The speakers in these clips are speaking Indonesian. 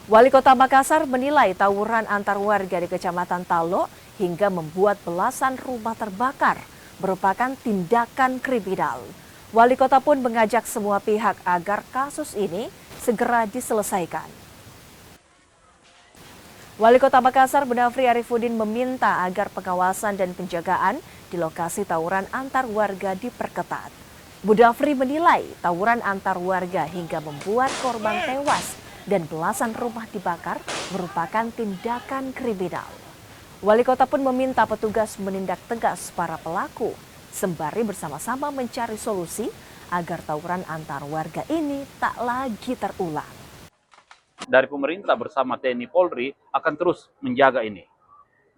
Wali Kota Makassar menilai tawuran antar warga di Kecamatan Talo hingga membuat belasan rumah terbakar merupakan tindakan kriminal. Wali Kota pun mengajak semua pihak agar kasus ini segera diselesaikan. Wali Kota Makassar Benafri Arifudin meminta agar pengawasan dan penjagaan di lokasi tawuran antar warga diperketat. Budafri menilai tawuran antar warga hingga membuat korban tewas dan belasan rumah dibakar merupakan tindakan kriminal. Wali Kota pun meminta petugas menindak tegas para pelaku, sembari bersama-sama mencari solusi agar tawuran antar warga ini tak lagi terulang. Dari pemerintah bersama TNI Polri akan terus menjaga ini.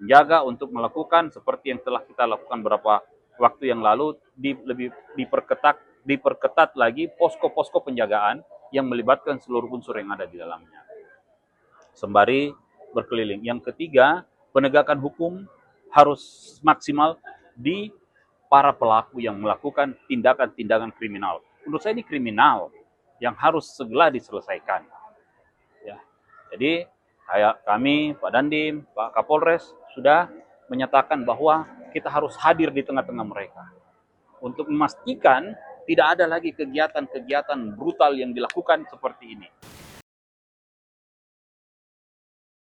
Menjaga untuk melakukan seperti yang telah kita lakukan beberapa waktu yang lalu, lebih diperketat lagi posko-posko penjagaan yang melibatkan seluruh unsur yang ada di dalamnya. Sembari berkeliling. Yang ketiga, penegakan hukum harus maksimal di para pelaku yang melakukan tindakan-tindakan kriminal. Menurut saya ini kriminal yang harus segera diselesaikan. Ya. Jadi kami, Pak Dandim, Pak Kapolres sudah menyatakan bahwa kita harus hadir di tengah-tengah mereka untuk memastikan tidak ada lagi kegiatan-kegiatan brutal yang dilakukan seperti ini.